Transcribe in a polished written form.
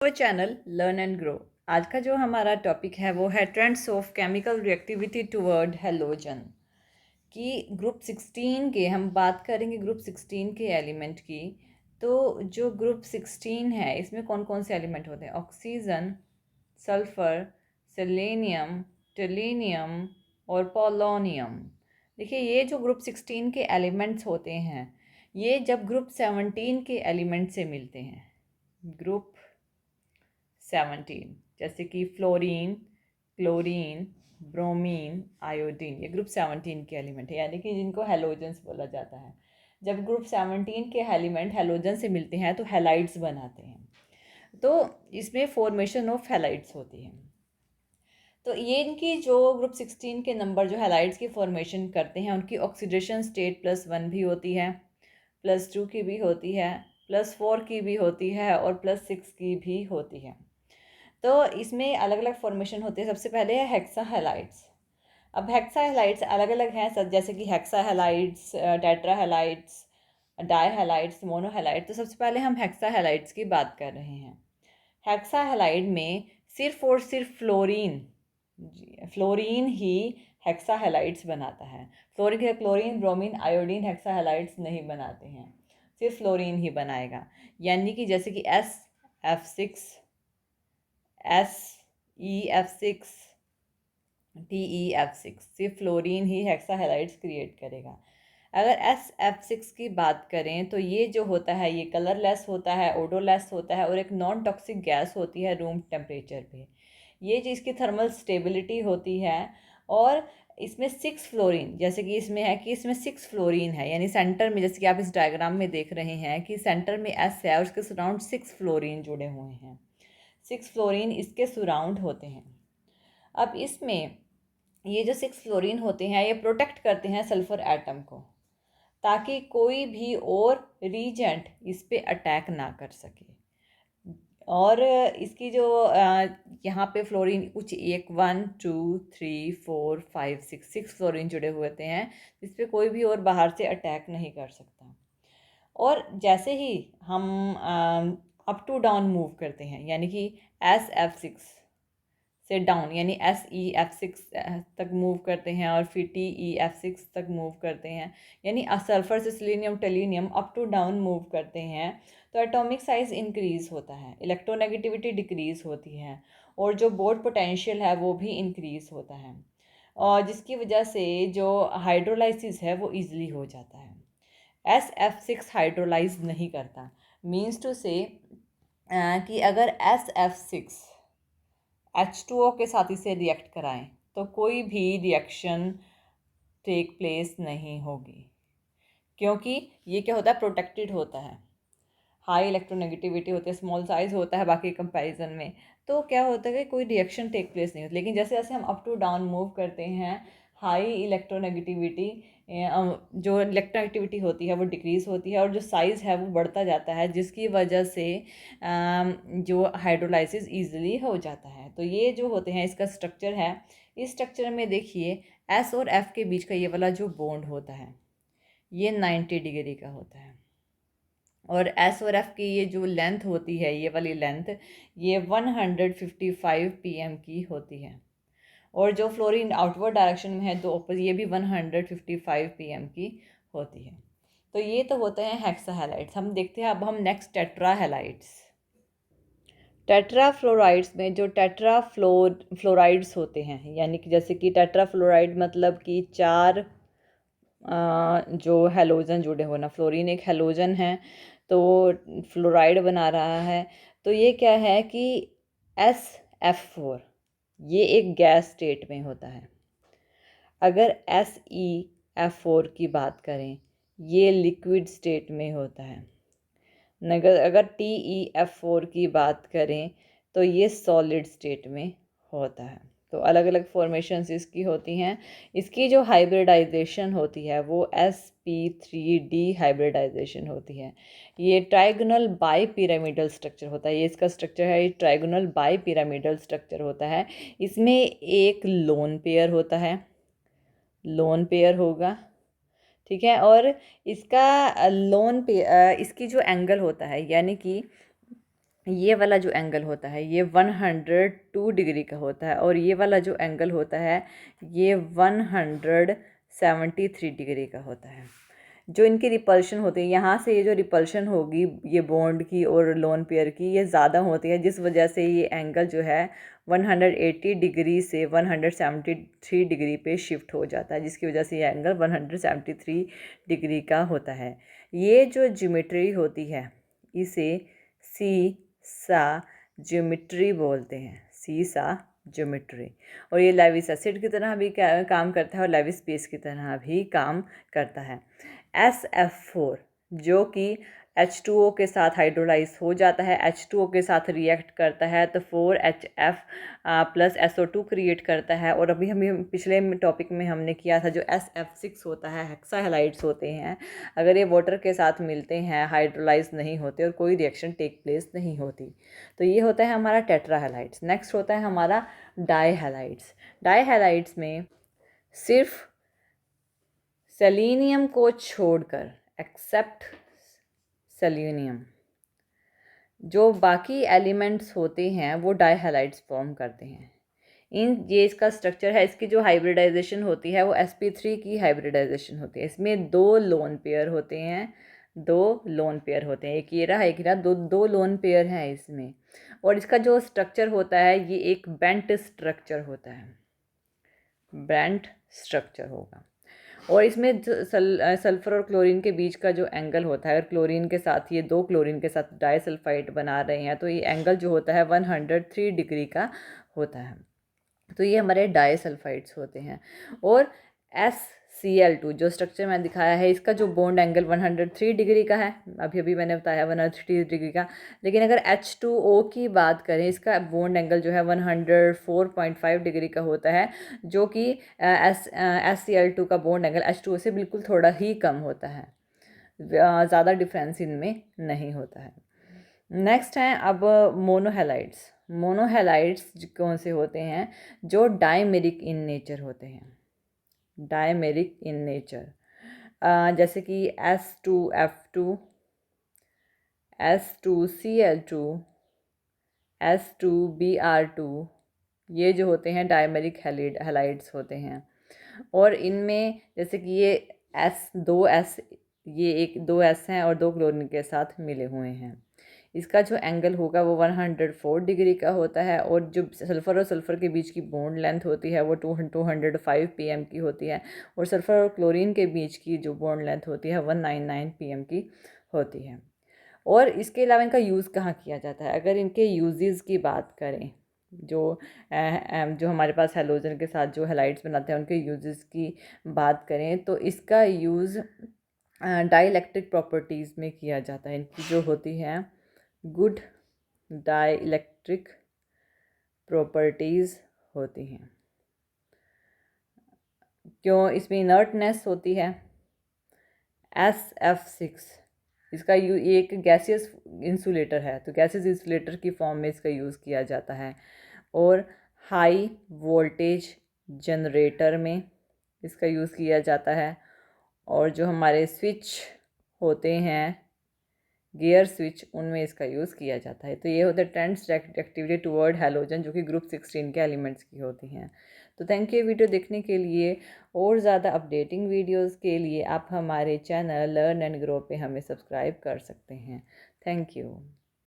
Channel learn and grow. आज का जो हमारा टॉपिक है वो है trends of chemical reactivity toward halogen की ग्रुप 16 के हम बात करेंगे ग्रुप 16 के एलिमेंट की। तो जो ग्रुप 16 है इसमें कौन कौन से एलिमेंट होते हैं? ऑक्सीजन, सल्फर, सेलेनियम, टेलिनियम और पोलोनियम। देखिए ये जो ग्रुप 16 के एलिमेंट्स होते हैं ये जब ग्रुप 17 के एलिमेंट से मिलते हैं, ग्रुप 17 जैसे कि फ्लोरीन, क्लोरीन, ब्रोमीन, आयोडीन, ये ग्रुप 17 के एलिमेंट है, यानी कि जिनको हेलोजेंस बोला जाता है। जब ग्रुप 17 के एलिमेंट हेलोजन से मिलते हैं तो हेलाइड्स बनाते हैं, तो इसमें फॉर्मेशन ऑफ हेलाइड्स होती है। तो ये इनकी जो ग्रुप 16 के नंबर जो हेलाइड्स की फॉर्मेशन करते हैं उनकी ऑक्सीडेशन स्टेट +1 भी होती है, +2 की भी होती है, +4 की भी होती है और +6 की भी होती है। तो इसमें अलग अलग फॉर्मेशन होते हैं। सबसे पहले है हेक्सा हेलाइड्स। अब हेक्सा हेलाइड्स अलग अलग हैं सब, जैसे कि hexa halides, tetra halides, di halides, mono halide. तो सबसे पहले हम हेक्सा हेलाइड्स की बात कर रहे हैं। हेक्सा हेलाइड में सिर्फ और सिर्फ फ्लोरीन ही हेक्सा हेलाइड्स बनाता है। फ्लोरीन के chlorine, bromine, iodine hexa halides नहीं बनाते हैं, सिर्फ फ्लोरीन ही बनाएगा। यानी कि जैसे कि SF6, SEF6, TEF6, सिर्फ फ्लोरीन ही हेक्सा हेलाइड्स क्रिएट करेगा। अगर SF6 की बात करें तो ये जो होता है ये कलरलेस होता है, ओडोलेस होता है और एक नॉन टॉक्सिक गैस होती है रूम टेम्परेचर पे। ये जो इसकी थर्मल स्टेबिलिटी होती है। और इसमें 6 फ्लोरीन, जैसे कि इसमें है कि इसमें 6 फ्लोरीन है, यानी सेंटर में, जैसे कि आप इस डायग्राम में देख रहे हैं कि सेंटर में S है और उसके सराउंड 6 फ्लोरीन जुड़े हुए हैं। 6 फ्लोरीन इसके सराउंड होते हैं। अब इसमें ये जो 6 फ्लोरीन होते हैं ये प्रोटेक्ट करते हैं सल्फर एटम को, ताकि कोई भी और रीजेंट इस पे अटैक ना कर सके। और इसकी जो यहाँ पे फ्लोरीन कुछ 1 2 3 4 5 6 फ्लोरीन जुड़े हुए होते हैं, जिस पे कोई भी और बाहर से अटैक नहीं कर सकता। और जैसे ही हम अप टू डाउन मूव करते हैं, यानी कि SF6 से डाउन, यानी SEF6 तक मूव करते हैं और फिर TEF6 तक मूव करते हैं, यानी सल्फर से selenium tellurium up to down move करते हैं, तो एटॉमिक साइज इंक्रीज़ होता है, इलेक्ट्रोनेगेटिविटी डिक्रीज़ होती है और जो बोर्ड पोटेंशियल है वो भी इंक्रीज़ होता है, और जिसकी वजह से जो हाइड्रोलाइसिस है वो ईजिली हो जाता है। SF6 हाइड्रोलाइज नहीं करता, मीन्स टू से कि अगर SF6 H2O के साथ इसे रिएक्ट कराएं तो कोई भी रिएक्शन टेक प्लेस नहीं होगी, क्योंकि ये क्या होता है, प्रोटेक्टेड होता है, हाई इलेक्ट्रोनेगेटिविटी होती है, स्मॉल साइज होता है बाकी कंपैरिजन में। तो क्या होता है कि कोई रिएक्शन टेक प्लेस नहीं होती। लेकिन जैसे जैसे हम अप टू डाउन मूव करते हैं, हाई इलेक्ट्रोनेगेटिविटी, जो इलेक्ट्रोनेगेटिविटी होती है वो डिक्रीज़ होती है और जो साइज़ है वो बढ़ता जाता है, जिसकी वजह से जो हाइड्रोलाइसिस ईजिली हो जाता है। तो ये जो होते हैं इसका स्ट्रक्चर है। इस स्ट्रक्चर में देखिए S और F के बीच का ये वाला जो बॉन्ड होता है ये 90 डिग्री का होता है, और S और F की ये जो लेंथ होती है, ये वाली लेंथ, ये 155 pm की होती है। और जो फ्लोरीन आउटवर्ड डायरेक्शन में है तो ऑपोजिट ये भी 155 pm की होती है। तो ये तो होते हैं हेक्सा हैलाइड्स। हम देखते हैं अब हम next tetra halides. Tetra fluorides में जो टेट्रा फ्लोराइड्स होते हैं, यानी कि जैसे कि टेट्रा फ्लोराइड मतलब कि 4 जो हेलोजन जुड़े होना, फ्लोरीन एक हेलोजन है तो फ्लोराइड बना रहा है। तो ये क्या है कि SF4 ये एक गैस स्टेट में होता है। अगर SEF4 की बात करें ये लिक्विड स्टेट में होता है। अगर TEF4 की बात करें तो ये सॉलिड स्टेट में होता है। तो अलग अलग फॉर्मेशंस इसकी होती हैं। इसकी जो हाइब्रिडाइजेशन होती है वो sp3d हाइब्रिडाइजेशन होती है। ये ट्राइगोनल बाई पिरामिडल स्ट्रक्चर होता है, ये इसका स्ट्रक्चर है, ये ट्राइगोनल बाई पिरामिडल स्ट्रक्चर होता है। इसमें एक लोन पेयर होता है, लोन पेयर होगा, ठीक है। और इसका लोन पे इसकी जो एंगल होता है, यानी कि ये वाला जो एंगल होता है ये 102 डिग्री का होता है, और ये वाला जो एंगल होता है ये 173 डिग्री का होता है। जो इनकी रिपल्शन होती है, यहाँ से ये जो रिपल्शन होगी ये बॉन्ड की और लोन पेयर की, ये ज़्यादा होती है, जिस वजह से ये एंगल जो है 180 डिग्री से 173 डिग्री पे शिफ्ट हो जाता है, जिसकी वजह से ये एंगल 173 डिग्री का होता है। ये जो ज्योमेट्री होती है इसे सी सा ज्योमेट्री बोलते हैं, सी सा ज्योमेट्री। और ये लेविस एसिड की तरह भी काम करता है और लेविस बेस की तरह भी काम करता है। SF4 जो कि H2O के साथ हाइड्रोलाइज हो जाता है, H2O के साथ रिएक्ट करता है तो 4HF प्लस SO2 क्रिएट करता है। और अभी हमें पिछले टॉपिक में हमने किया था जो SF6 होता है, हेक्सा हैलाइड्स होते हैं, अगर ये वाटर के साथ मिलते हैं हाइड्रोलाइज नहीं होते और कोई रिएक्शन टेक प्लेस नहीं होती। तो ये होता है हमारा टेट्रा हैलाइड्स। नेक्स्ट होता है हमारा डाई हैलाइड्स। डाई हैलाइड्स में सिर्फ सेलेनियम को छोड़कर, एक्सेप्ट सेलेनियम, जो बाकी एलिमेंट्स होते हैं वो डाई हैलाइड्स फॉर्म करते हैं। ये इसका स्ट्रक्चर है। इसकी जो हाइब्रिडाइजेशन होती है वो sp3 की हाइब्रिडाइजेशन होती है। इसमें दो लोन पेयर होते हैं, दो लोन पेयर होते हैं, एक ये रहा एक रहा, दो लोन पेयर हैं इसमें। और इसका जो स्ट्रक्चर होता है ये एक बेंट स्ट्रक्चर होता है, बेंट स्ट्रक्चर होगा। और इसमें सल्फ़र और क्लोरीन के बीच का जो एंगल होता है, अगर क्लोरीन के साथ ये दो क्लोरीन के साथ डाइसल्फाइड बना रहे हैं तो ये एंगल जो होता है 103 डिग्री का होता है। तो ये हमारे डाइसल्फाइड्स होते हैं। और SCl2 जो स्ट्रक्चर मैंने दिखाया है इसका जो बॉन्ड एंगल 103 डिग्री का है, अभी मैंने बताया 103 डिग्री का। लेकिन अगर H2O की बात करें इसका बॉन्ड एंगल जो है 104.5 डिग्री का होता है, जो कि SCl2 का बॉन्ड एंगल H2O से बिल्कुल थोड़ा ही कम होता है, ज़्यादा डिफरेंस इनमें नहीं होता है। नेक्स्ट हैं अब मोनोहेलाइड्स। मोनोहेलाइड्स कौन से होते हैं? जो डायमेरिक इन नेचर होते हैं, डायमेरिक इन नेचर, जैसे कि S2F2, S2Cl2, S2Br2, ये जो होते हैं डायमेरिक हैलाइड्स होते हैं। और इनमें जैसे कि ये दो S, ये दो S हैं और दो क्लोरीन के साथ मिले हुए हैं। इसका जो एंगल होगा वो 104 डिग्री का होता है। और जो सल्फ़र और सल्फ़र के बीच की बॉन्ड लेंथ होती है वो 205 pm की होती है। और सल्फ़र और क्लोरीन के बीच की जो बॉन्ड लेंथ होती है 199 pm की होती है। और इसके अलावा इनका यूज़ कहाँ किया जाता है? अगर इनके यूजेस की बात करें, जो हमारे पास हैलोजन के साथ जो हैलाइड्स बनाते हैं उनके यूजेस की बात करें तो इसका यूज़ डाइलेक्ट्रिक प्रॉपर्टीज़ में किया जाता है। इनकी जो होती हैं गुड डाइलेक्ट्रिक प्रॉपर्टीज़ होती हैं। क्यों? इसमें इनर्टनेस होती है। SF6 इसका ये एक गैसियस इंसुलेटर है, तो गैसियस इंसुलेटर की फॉर्म में इसका यूज़ किया जाता है। और हाई वोल्टेज जनरेटर में इसका यूज़ किया जाता है। और जो हमारे स्विच होते हैं, गियर स्विच, उनमें इसका यूज़ किया जाता है। तो ये होता है टेंड्स एक्टिविटी टुवर्ड हैलोजन, जो कि ग्रुप 16 के एलिमेंट्स की होती हैं। तो थैंक यू वीडियो देखने के लिए। और ज़्यादा अपडेटिंग वीडियोस के लिए आप हमारे चैनल लर्न एंड ग्रो पे हमें सब्सक्राइब कर सकते हैं। Thank you.